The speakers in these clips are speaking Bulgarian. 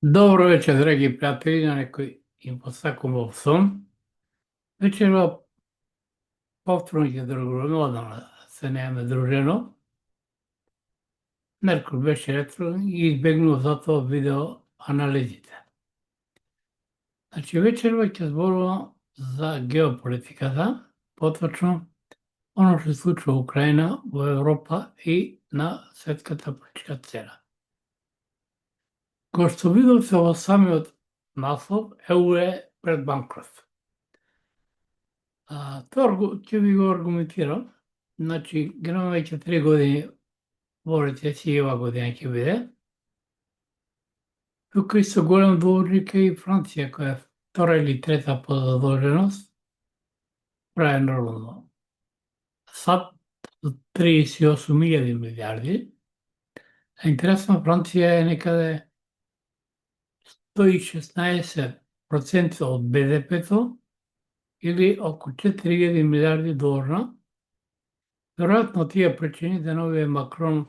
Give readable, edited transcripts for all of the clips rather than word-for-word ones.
Добро вечер, драги пријатели, на некој им посакувам сон. Вечерва повторно ќе дружуваме, одамна се немаме дружено. Меркур беше ретро и избегнува затоа видео анализите. Значи, вечерва ќе зборувам за геополитиката, поточно оно што се случува во Украина, во Европа и на светската политичка сцена. Кој што видовте во самиот наслов, ЕУ е пред банкрот. Тоа ќе ви го аргументирам. Значи, гремо веќе 3 години во рецесија и ова година ќе биде. Тука и со голем должник е и Франција, која е втора или трета по задолженост, прави нормално. САД 38.000 милиарди, а интересно Франција е некаде 116% од БДП-то или околу 4.000 милиарди должна. Веројатно тие причини деновиве Макрон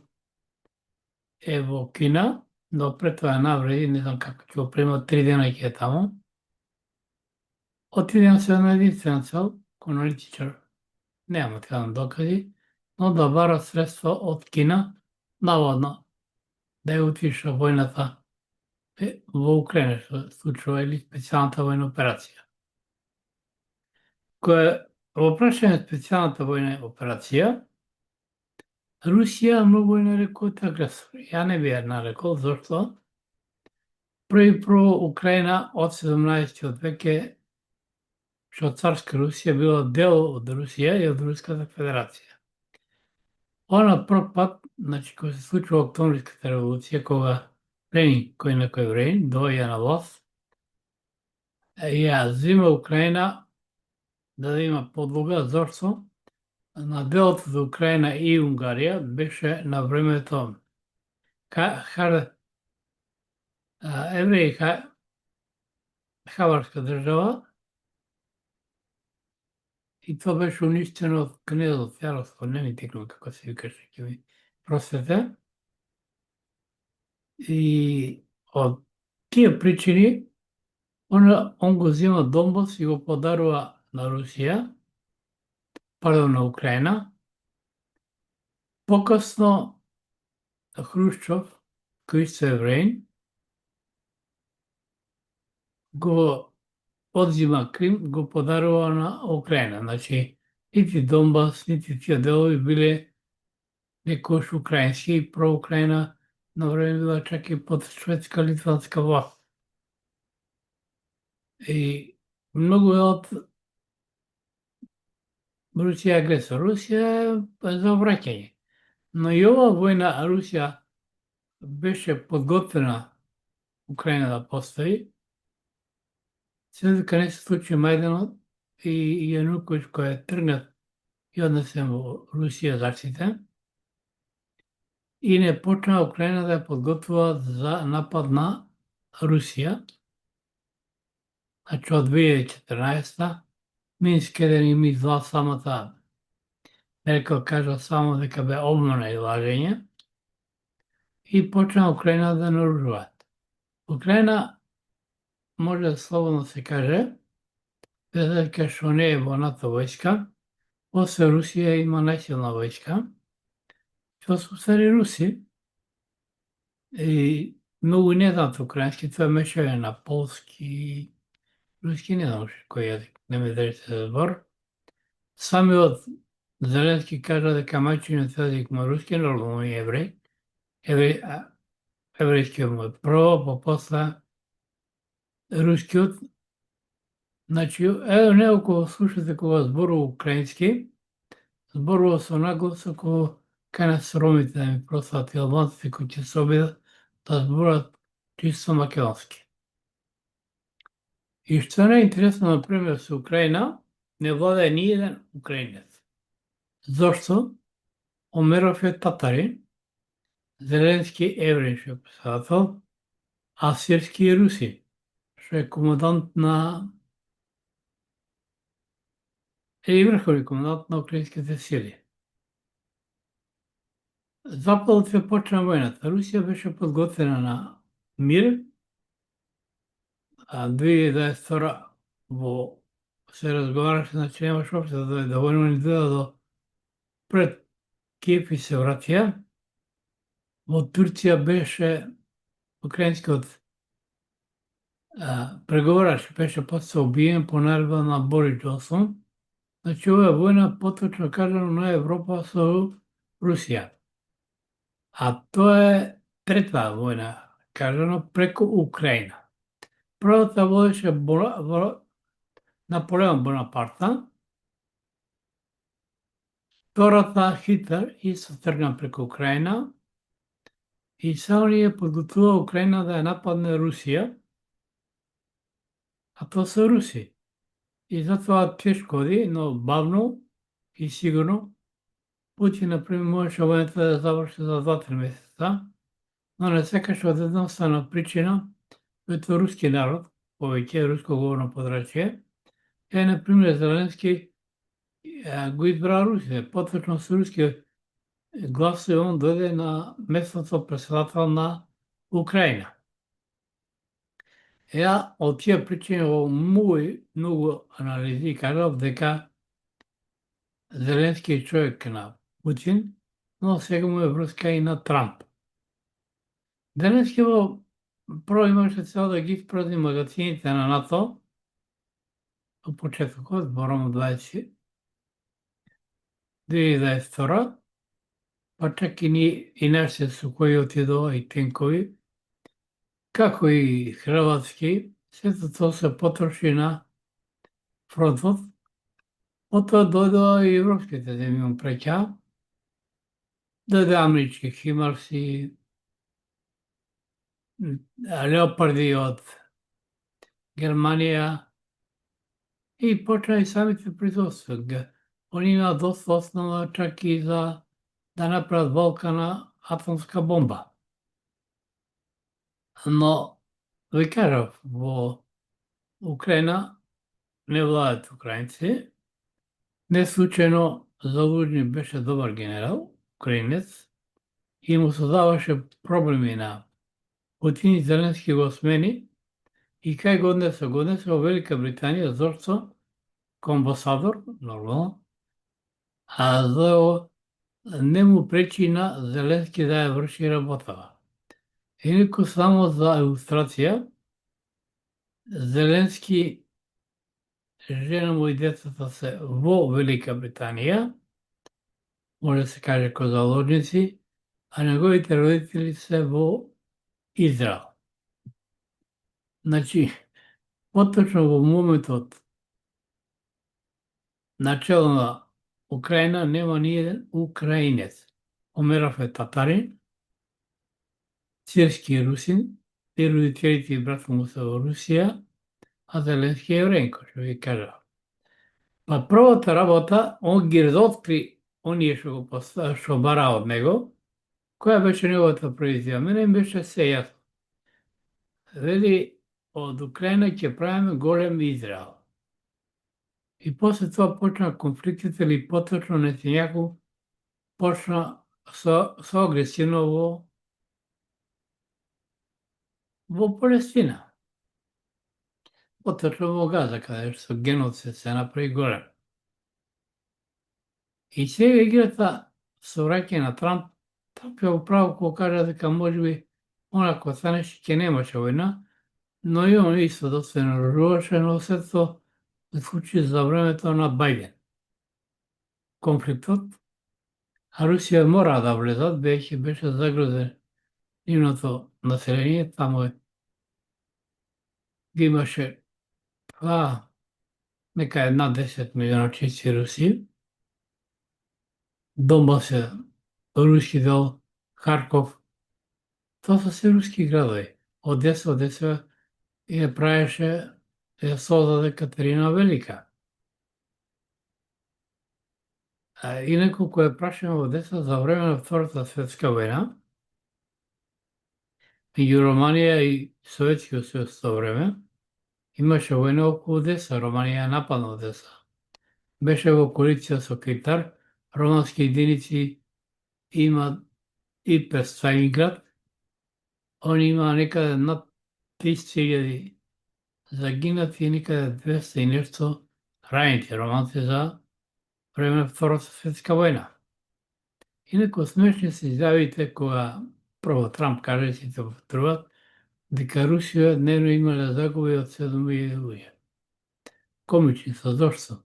е во Кина, но пред тоа навреди, не знам како ќе го прима, 3 дена ќе е таму. Отиде на се на единствена цел, кој аналитичар, немам откадан докази, но да бара средства од Кина, наводно, да ја утиша војната во Украина, што се случува, или специјалната војна операција. Која во прашање специјалната војна операција, Русија многу е нарекуваат агресор. Ја не би ја нарекол, зашто? Прво Украина од 17 веќе, што царска Русија била дел од Русија и од Руската Федерација. Она прв пат, значи, кога се случува Октомвриската револуција, кога Ленин, кој некој време, доаѓа на власт, ја зима Украина да има подлога, зашто на делот за Украина и Унгарија беше на времето евреи Хаварска држава и тоа беше уништено од кнезот Јарослав, не ми текнува како се викаше, ќе ми просвете. И од тие причини он го зема Донбас и го подарува на Русија, пардон, на Украина. Покасно Хрушчов, кој исто евреин, го одзима Крим, го подарува на Украина. Значи, нити Донбас, нити тие делови биле некојаш украински и проукраина на време била чак и под шведска литванска власт. И многу е од Русија агресор. Русија е за враќање. Но и ова војна Русија беше подготвена Украина да постави, се дека не се случи Мајданот и Јануковиќ кој е тргнат и однесен во Русија зачите, и не почна Украина да ја подготвува за напад на Русија. Значи од 2014 Минск 1 и Минск 2 самата, Меркел кажа само дека бе обмана и лажење, и почна Украина да наоружуваат. Украина може слободно се каже, без дека што не е во НАТО војска, после Русија има најсилна војска, што се устари руси, и многу не знаат украински, тоа е мешање на полски, руски, не знам кој јазик, не ме држите за збор. Самиот Зеленски кажа дека мајчиниот јазик му е руски, нормално и евреј, еврејскиот му е прво, па после рускиот. Значи, ево него кога слушате кога зборува украински, зборува со наглас како кај нас ромите да ми простат и албанците кои ќе се обидат да зборат чисто македонски. И што е интересно, например, со Украина, не владее ни еден украинец. Зошто? Омеров е татарин, Зеленски евреин што е председател, а Сирски е руси, што е командант на или врховни командант на украинските сили. Западот ја почна војната. Русија беше подготвена на мир, 2022 се разговараше, значи немаш опција да дојде војно ни дојде пред Киев и се вратија. Во Турција беше украинскиот преговорач беше после убиен по наредба на Борис Џонсон. Значи, ова е војна поточно кажано на Европа со Русија. А тоа е трета војна, кажано преку Украина. Првата водеше Наполеон Бонапарта, втората Хитлер исто тргна преку Украина и само ни ја подготвува Украина да ја нападне Русија, а тоа се Руси. И затоа тешко оди, но бавно и сигурно. Путин, например, можеше војната да заврши за 2-3 месеца, но не секаш од едноставна причина, тоа руски народ, повеќе руско говорно подрачје, например, Зеленски го избра Русија, поточно со руски гласови он дојде на местото председател на Украина. Од тие причини во многу анализи кажав дека Зеленски е човек на Путин, но сега му е врска и на Трамп. Денески прво имаше цел да ги испразни магазините на НАТО, во почетокот, зборам 2022, па чак и нашите сукои отидоа и тенкови, како и хрватски, сето тоа се потроши на фронтот. Потоа дојдоа и европските земји преќа, дојде амерички химарси, леопарди од Германија и почна и самите производства. Они имаат доста основа чак и за да направат волкана атомска бомба. Но, ви кажав, во Украина не владат украинци. Не случајно Залужни беше добар генерал, украинец, и му создаваше проблеми на Путин и Зеленски го смени и кај го однесе во Велика Британија, зошто? Ко амбасадор, нормално, а за не му пречи на Зеленски да ја врши работава. Инаку само за илустрација, Зеленски, жена му и децата се во Велика Британија, може да се каже ко заложници, а неговите родители се во Израел. Значи, поточно во моментот начело на Украина нема ни еден украинец. Омеров е татарин, сирски русин, и родителите и брат му се во Русија, а Зеленски е еврејко, што ви кажа. Па првата работа, он ги разоткри оние што бара од него, која беше неговата произија. Мене им беше се јасно. Вели, од Украина ќе правиме голем Израел. И после тоа почна конфликтите, или поточно Нетањаху почна со агресивно во Палестина. Поточно во Газа, каде што геноцид се направи голем. И сега играта со враќање на Трамп ја управо кога кажа дека можеби онако станеше ќе немаше војна, но и он исто доста наоружуваше, но се тоа се случи за времето на Бајден. Конфликтот, а Русија мора да влезат, бидејќи беше загрозен нивното население, таму ги имаше нека една 10 милиона чисти Руси. Донбас е руски дел, Харков, тоа се се руски градови. Одеса ја правеше, ја создаде Катерина Велика. Инаку, кој прашаме во Одеса за време на Втората светска војна, меѓу Романија и Советскиот сојуз тоа време, имаше војна околу Одеса, Романија нападна Одеса. Беше во коалиција со Китар, романски единици има и пред Сталинград, они има некаде над 30.000 загинати никаде 200 и нешто ранети романци за време на Втората светска војна. Инаку смешни се изјавите кога прво Трамп каже и сите повторуваат дека Русија дневно имале загуби од 7.000 луѓе. Комични се, зошто?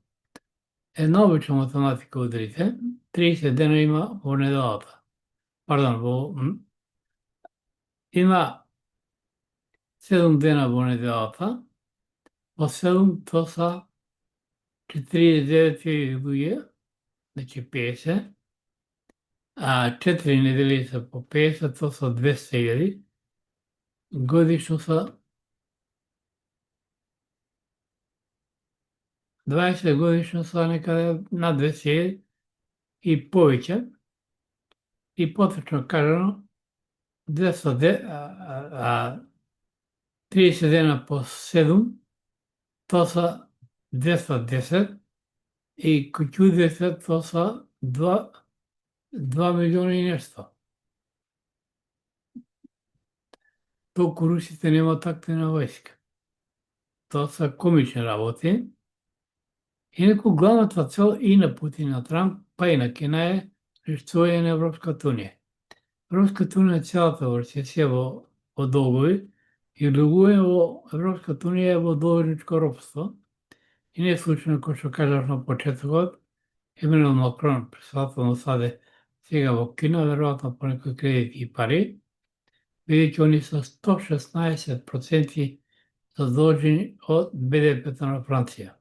Една обична математика удрите, 30 дена има во неделата. Пардон, има 7 дена во неделата, во 7 тоа са 49.000 луѓе, значи 50, а 4 недели се по 50, тоа са 200.000, годишно са 20 годишно са некаде на 200.000 и повеќе, и поточно кажано 30 дена по 7, тоа са 210, и куќу 10 тоа са 2 милиони и нешто. Толку русите немаат активна војска. Тоа се комични работи. Инаку главната цел и на Путин, на Трамп, па и на Кина е уништување на Европската унија. Европската унија целата во рецесија во долгови и влегување во Европската унија е во должничко ропство. И не е случајно, кој што кажав на почетокот, Емануел Макрон, председател на САД, сега во Кина, веројатно по некои кредити и пари, бидејќи они се 116% задолжени од БДП-то на Франција.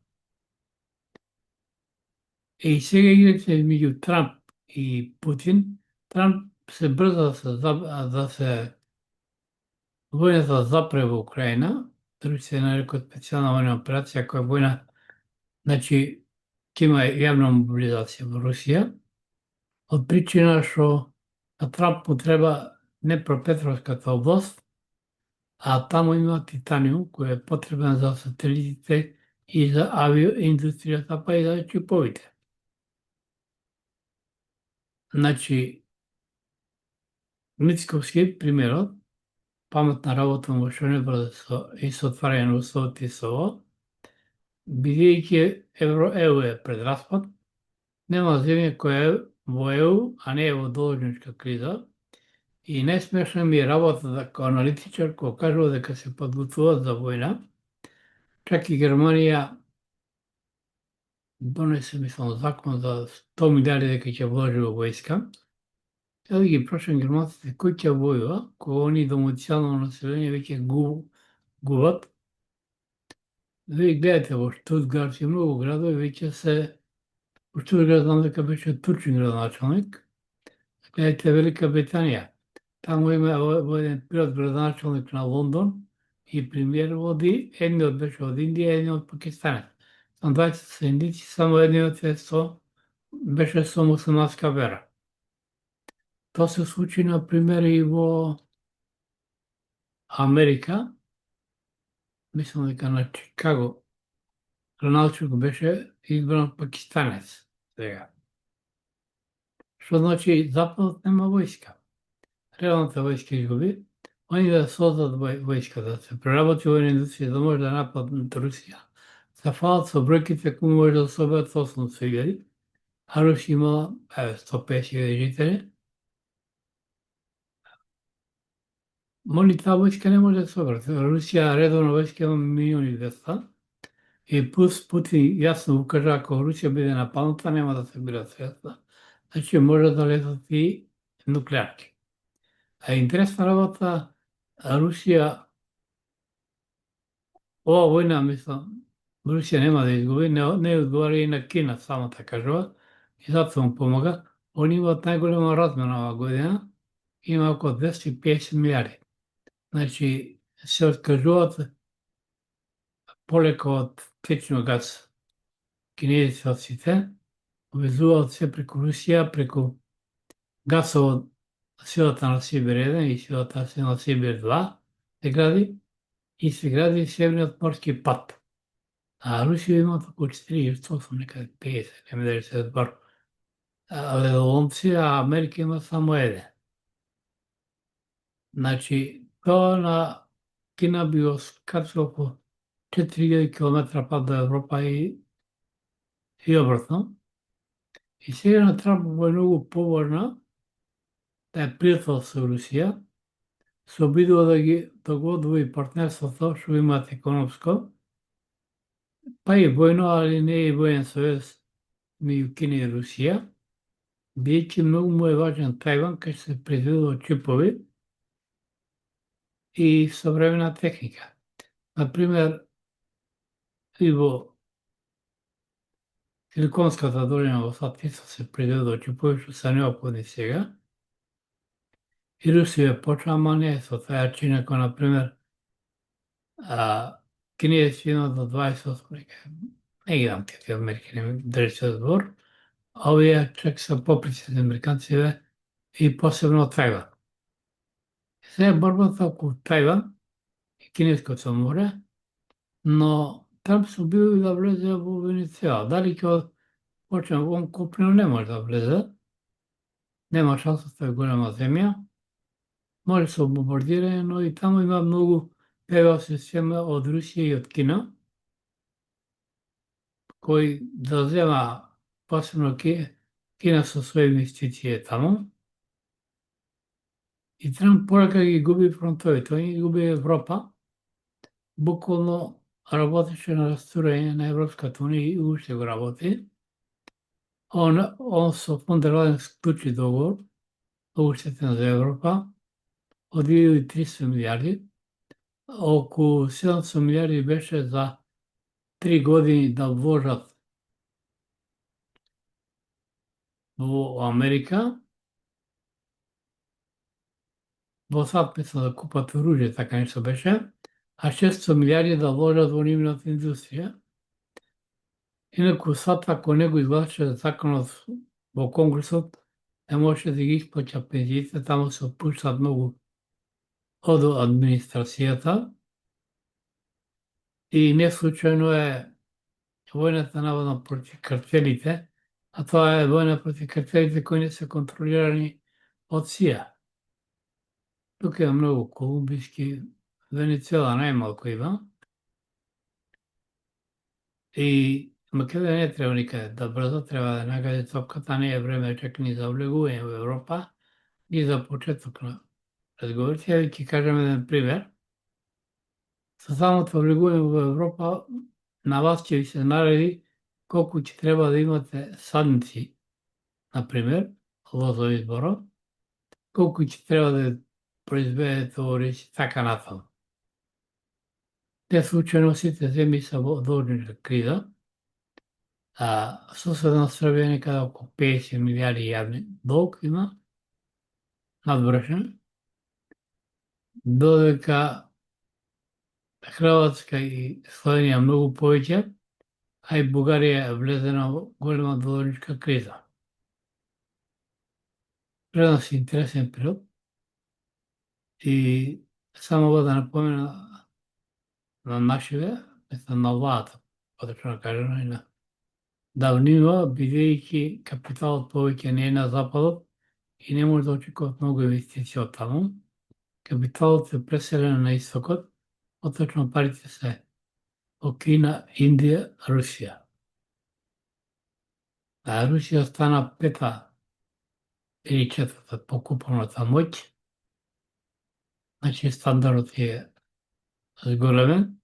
И сега игрите измеѓу Трамп и Путин, Трамп се брза да се војната запре во Украина, Русија нарекоа специјална војна операција, која војна, значи, ќе има јавна мобилизација во Русија, од причина што на Трамп му треба Днепропетровската област, а таму има титаниум кој е потребен за сателитите и за авиоиндустријата, па и за чиповите. Значи, Мицковски примерот, паметна работа во Шонеброд и со отварање на условот и со ово, бидејќи ЕУ е пред распад, нема земја која е во ЕУ, а не е во должничка криза, и најсмешна ми е работа како аналитичар кој кажува дека се подготвуваат за војна, чак и Германија донесе, мислам, закон за 100 милиарди дека ќе вложи во војска. Сега да ги прашам германците кој ќе војува, кога они домоцијално население веќе губат. Вие гледате во Штутгарт и многу градови веќе се, во Штутгарт знам дека беше турчин градоначалник, гледате Велика Британија, таму има во еден период градоначалник на Лондон и премиер води, едниот беше од Индија, едниот од Пакистанец. На двајцата се индици, само едниот беше со муслиманска вера. Тоа се случи, например, и во Америка, мислам дека на Чикаго, градоначалник беше избран пакистанец сега. Што значи Западот нема војска. Реалната војска изгуби, они да создадат војска, да се преработи војна индустрија, да може да нападнат Русија. Се фалат со бројките кои може да соберат 800.000, а Русија имала 150.000 жители. Моли таа војска не може да соберат. Русија редовно војска има 1.200.000 и плюс Путин јасно укажа ако Русија биде нападната нема да се бират средства. Значи може да летат и нуклеарки. А интересна работа, Русија, ова војна, мислам, Русија нема да изгуби, не одговара и на Кина, самата кажува, и затоа му помага. Они имаат најголема размена оваа година, има околу 250 милиарди. Значи, се откажуваат полеко од течниот газ. Кинезите од сите, увезуваат се преку Русија, преку гасовод силата на Сибир 1 и силата на Сибир 2 се гради и се гради Северниот морски пат. А Русија има околу 48, некаде 50, не ме дали се збор, ледоломци, а Америка има само еден. Значи, тоа на Кина би го скачило по 4000 километра пат до Европа и обратно. И сега на Трамп му е многу поважно да е пријател со Русија, се обидува да го одвои партнерството што имаат економско, па и војно, али не и воен сојуз меѓу Кина и Русија, бидејќи многу му е важен Тајван, кај се произведуваат чипови и современа техника. Например, и во Силиконската долина во САД исто се произведуваат чипови што се неопходни сега. И Русија почна, ама не со таа чина, кој, например, кинези имаат до 28 нека, не ги знам какви Америки, не држи се збор, а овие чак се попрецизни американците и посебно Тајван. Сега борбата околу Тајван и Кинеското море, но Трамп се обиди да влезе во Венецуела. Дали ќе почне он копнено не може да влезе, нема шанса, тоа е голема земја, може се бомбардира, но и таму има многу ПВО система од Русија и од Кина, кои да зема посебно Кина со своји инвестиции таму. И Трамп порека ги губи фронтови, тој ги губи Европа, буквално работеше на растурање на Европската унија и уште го работи. Он со фон дер Лајен склучи договор, уштетен за Европа, од 1300 милиарди, околу 700 милиарди беше за 3 години да вложат во Америка, во САД мислам да купат оружје, така нешто беше, а 600 милиарди да вложат во нивната индустрија. Инаку САД, ако не го изгласаше законот во Конгресот, не можеше да ги исплаќа пензиите, таму се отпуштаат многу од администрацијата. И не случајно е војната наводно против картелите, а тоа е војна против картелите кои не се контролирани од СИА. Тука има многу колумбиски, Венецуела најмалку има. И Македонија не треба никаде да брза, треба да нагади топката, не е време чак ни за влегување во Европа, ни за почеток на разговорите. Ја ќе кажам еден пример. Со самото влегување во Европа, на вас ќе ви се нареди колку ќе треба да имате садници, например, лозови зборот, колку ќе треба да произведете ориз, така натаму. Не случајно сите земји се во должничка криза, соседна Србија некаде околу 50 милиарди јавни долг има, надброшен, додека Хрватска и Словенија многу повеќе, а и Бугарија влезе на голема должничка криза. Пред нас е интересен период и само да напомена на нашиве, на владата, поточно кажано, и на давнина, бидејќи капиталот повеќе не е на западот и не може да очекуват многу инвестиции од таму. Капиталот е преселен на истокот, поточно парите се во Кина, Индија, Русија. А Русија стана пета или четврта по куповната моќ, значи стандардот е зголемен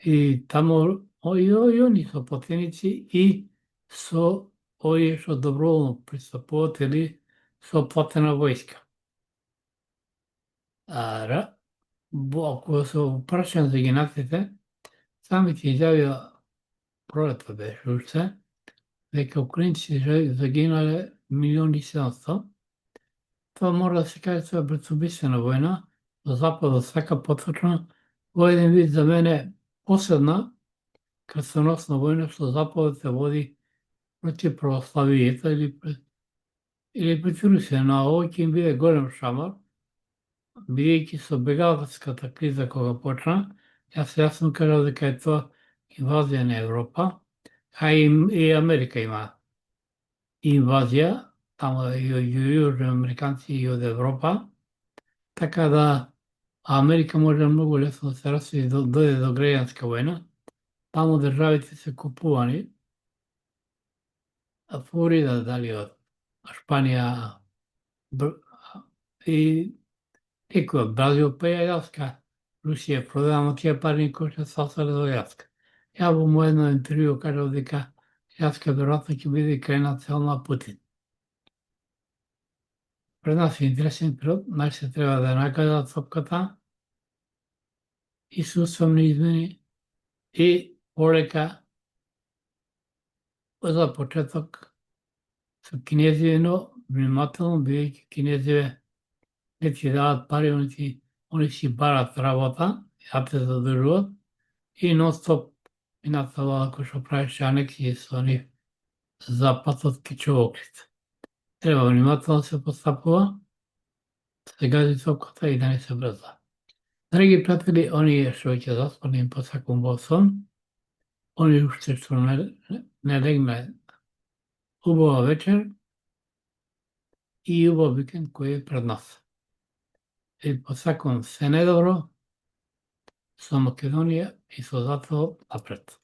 и таму и они со потеници и со овие што доброволно пристапуваат или со платена војска. Ако се опрашен за гинатите, самите изјавија пролетта беше уште, дека украинците загинале 1.700.000. Тоа мора да се каже, тоа е братоубиствена војна, за Западот сака поточно, во еден вид за мене последна крстоносна војна што Западот се води против православијата или против Русија, но овој ќе им биде голем шамар, бидејќи со бегалската криза кога почна, јас јасно кажав дека е тоа инвазија на Европа, а и Америка има инвазија, таму и од јужноамериканци и од Европа, така да а Америка може многу лесно да се расви дојде до граѓанска војна. Таму државите се купувани, Флорида, дали од Шпанија, и некој од Бразил, па и Алјаска. Русија продава, но тие пари кои што се остави до Алјаска. Ја во мој едно интервју кажав дека Алјаска веројатно ќе биде крајна цел на Путин. Пред нас е интересен период, нашите треба да накажат сопката и се уставни измени и полека за почеток со кинезија, но внимателно, бидејќи кинезиве не ти дават пари, они си барат работа, ја те задржуваат и нон-стоп мината влада кој што правеше анексии со нив запатот кичовоките. Треба внимателно да се постапува, да се гази топката и да не се брза. Драги пријатели, оние што ќе заспани им посакувам во сон, оние уште што не легнале, убава вечер и убав викенд кој е пред нас. И посакувам се најдобро со Македонија и со затвор напред.